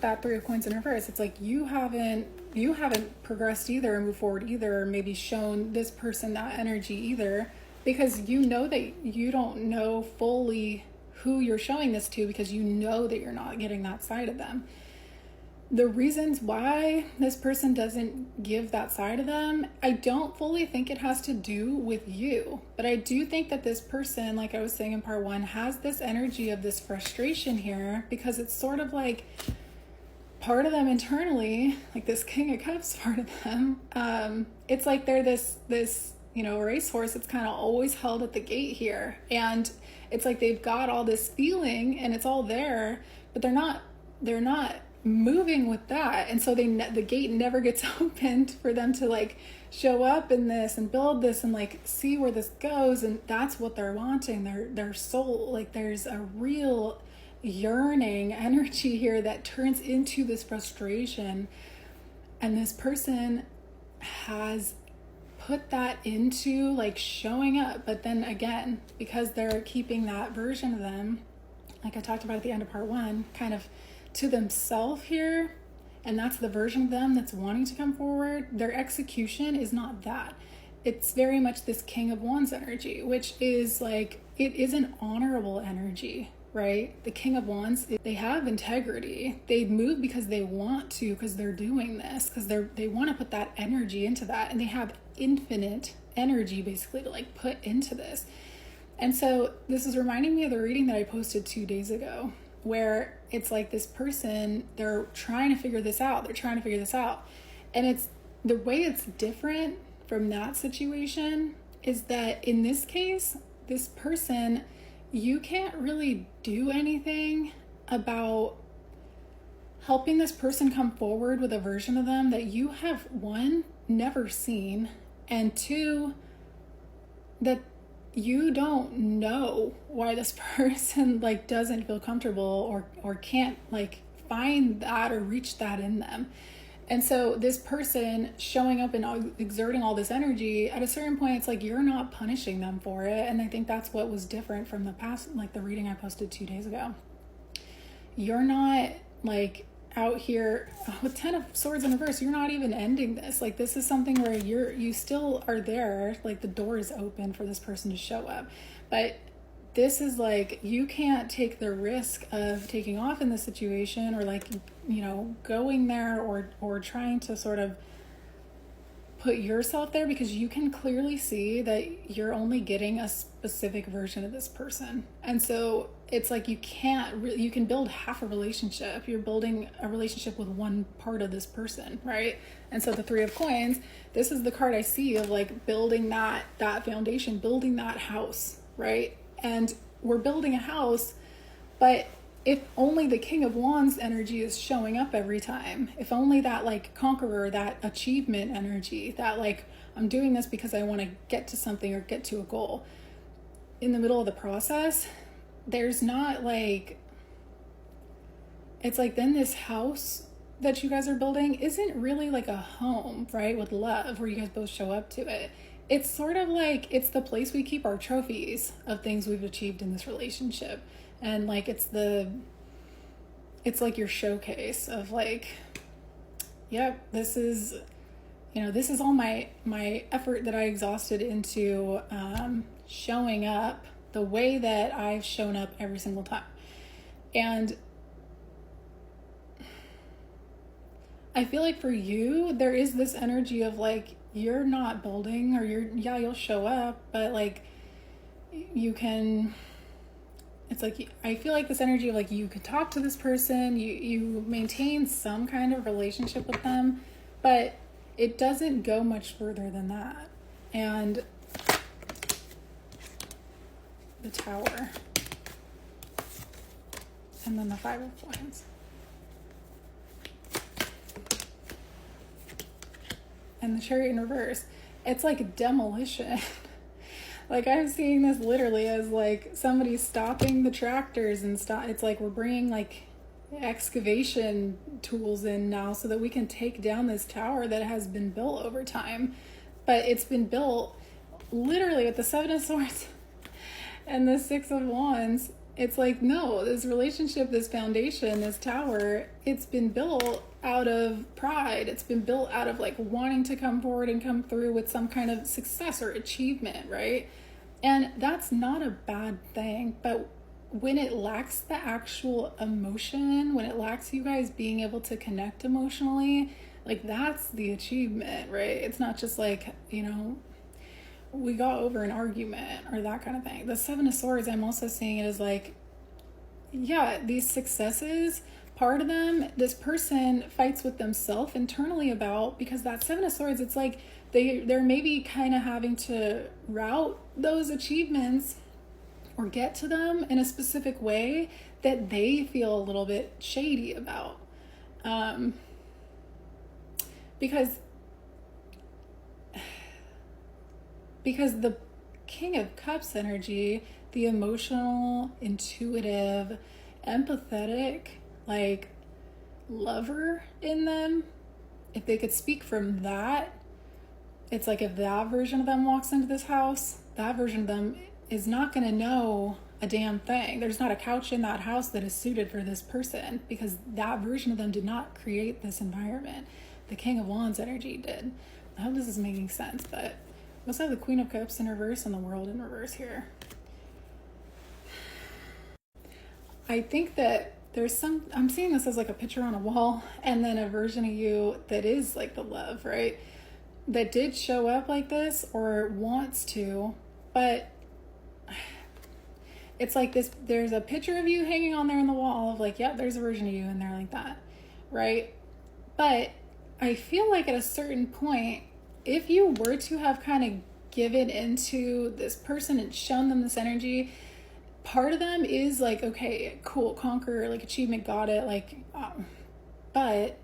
that Three of Coins in reverse, it's like you haven't progressed either, or moved forward either, or maybe shown this person that energy either, because you know that you don't know fully who you're showing this to, because you know that you're not getting that side of them. The reasons why this person doesn't give that side of them, I don't fully think it has to do with you. But I do think that this person, like I was saying in part one, has this energy of this frustration here, because it's sort of like part of them internally, like this King of Cups part of them. It's like they're this racehorse that's kind of always held at the gate here. And it's like they've got all this feeling and it's all there, but they're not moving with that. And so the gate never gets opened for them to like show up in this and build this and like see where this goes. And that's what they're wanting, their soul. Like there's a real yearning energy here that turns into this frustration, and this person has put that into like showing up. But then again, because they're keeping that version of them, like I talked about at the end of part one, kind of to themselves here, and that's the version of them that's wanting to come forward, their execution is not that. It's very much this King of Wands energy, which is like, it is an honorable energy, right? The King of Wands, they have integrity. They move because they want to, because they're doing this, because they want to put that energy into that, and they have infinite energy basically to like put into this. And so this is reminding me of the reading that I posted 2 days ago, where it's like this person, they're trying to figure this out. And it's the way it's different from that situation is that in this case, this person, you can't really do anything about helping this person come forward with a version of them that you have, one, never seen, and two, that you don't know why this person like doesn't feel comfortable or can't like find that or reach that in them. And so this person showing up and exerting all this energy, at a certain point, it's like you're not punishing them for it. And I think that's what was different from the past, like the reading I posted 2 days ago. You're not like out here with 10 of Swords in reverse. You're not even ending this. Like this is something where you still are there. Like the door is open for this person to show up. But this is like, you can't take the risk of taking off in this situation, or like, going there or trying to sort of put yourself there, because you can clearly see that you're only getting a specific version of this person. And so it's like you can build half a relationship. You're building a relationship with one part of this person, right? And so the Three of Coins, this is the card I see of like building that foundation, building that house, right? And we're building a house, but if only the King of Wands energy is showing up every time, if only that like conqueror, that achievement energy, that like I'm doing this because I want to get to something or get to a goal, in the middle of the process, there's not like, it's like then this house that you guys are building isn't really like a home, right? With love, where you guys both show up to it. It's sort of like, it's the place we keep our trophies of things we've achieved in this relationship. And like, it's like your showcase of like, yep, this is all my effort that I exhausted into showing up the way that I've shown up every single time. And I feel like for you, there is this energy of like, you're not building, or you'll show up, but like you can, it's like, I feel like this energy of like, you could talk to this person, you maintain some kind of relationship with them, but it doesn't go much further than that. And the Tower, and then the Five of Coins, and the Chariot in reverse. It's like demolition. Like I'm seeing this literally as like somebody stopping the tractors and it's like we're bringing like excavation tools in now so that we can take down this tower that has been built over time. But it's been built literally with the Seven of Swords and the Six of Wands. It's like, no, this relationship, this foundation, this tower, it's been built out of pride. It's been built out of like wanting to come forward and come through with some kind of success or achievement, right? And that's not a bad thing. But when it lacks the actual emotion, when it lacks you guys being able to connect emotionally, like that's the achievement, right? It's not just like, we got over an argument or that kind of thing. The Seven of Swords, I'm also seeing it as like, yeah, these successes, part of them, this person fights with themselves internally about, because that Seven of Swords, it's like they're maybe kind of having to route those achievements or get to them in a specific way that they feel a little bit shady about. Because the King of Cups energy, the emotional, intuitive, empathetic, like lover in them, if they could speak from that, it's like if that version of them walks into this house, that version of them is not going to know a damn thing. There's not a couch in that house that is suited for this person, because that version of them did not create this environment. The King of Wands energy did. I hope this is making sense, but we also have the Queen of Cups in reverse and the World in reverse here. I think that I'm seeing this as like a picture on a wall, and then a version of you that is like the love, right? That did show up like this or wants to, but it's like this, there's a picture of you hanging on there in the wall of like, yeah, there's a version of you in there like that, right? But I feel like at a certain point, if you were to have kind of given into this person and shown them this energy, part of them is like, okay, cool, conquer, like achievement, got it, like, but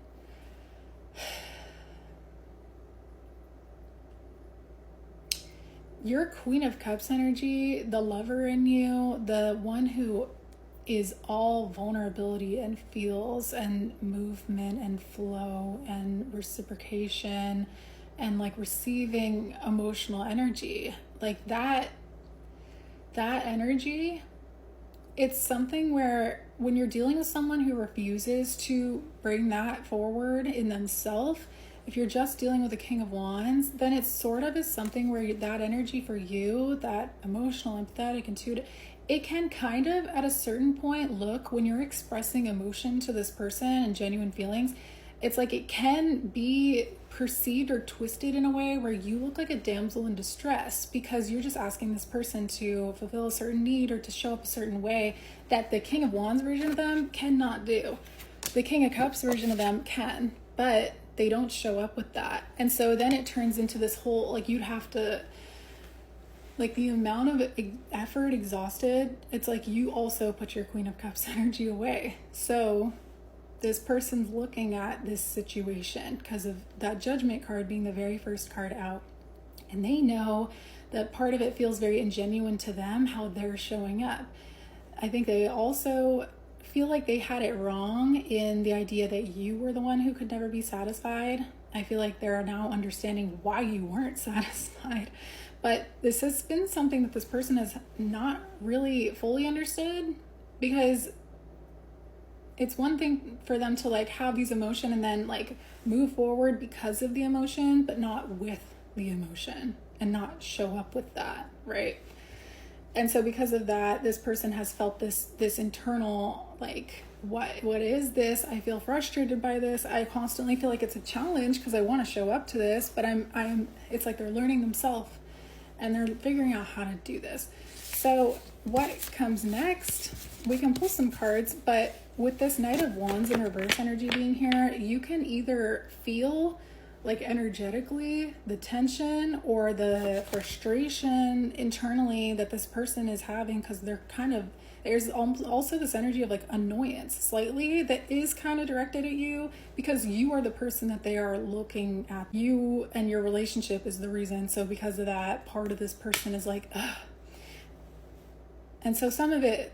your Queen of Cups energy, the lover in you, the one who is all vulnerability and feels and movement and flow and reciprocation and like receiving emotional energy, like that energy, it's something where when you're dealing with someone who refuses to bring that forward in themselves, if you're just dealing with the King of Wands, then it sort of is something where that energy for you, that emotional, empathetic, intuitive, it can kind of at a certain point look, when you're expressing emotion to this person and genuine feelings, it's like it can be perceived or twisted in a way where you look like a damsel in distress because you're just asking this person to fulfill a certain need or to show up a certain way that the King of Wands version of them cannot do. The King of Cups version of them can, but they don't show up with that. And so then it turns into this whole, like, you'd have to, like, the amount of effort exhausted, it's like you also put your Queen of Cups energy away. So this person's looking at this situation because of that Judgment card being the very first card out. And they know that part of it feels very ingenuine to them, how they're showing up. I think they also feel like they had it wrong in the idea that you were the one who could never be satisfied. I feel like they're now understanding why you weren't satisfied. But this has been something that this person has not really fully understood, because it's one thing for them to like have these emotion and then like move forward because of the emotion, but not with the emotion and not show up with that, right? And so because of that, this person has felt this internal, like, what is this? I feel frustrated by this. I constantly feel like it's a challenge because I want to show up to this, but it's like they're learning themselves and they're figuring out how to do this. So what comes next? We can pull some cards, but with this Knight of Wands in reverse energy being here, you can either feel like energetically the tension or the frustration internally that this person is having, because there's also this energy of like annoyance slightly that is kind of directed at you because you are the person that they are looking at. You and your relationship is the reason. So because of that, part of this person is like, ugh. And so some of it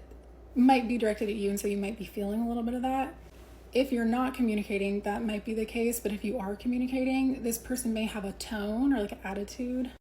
might be directed at you, and so you might be feeling a little bit of that. If you're not communicating, that might be the case, but if you are communicating, this person may have a tone or like an attitude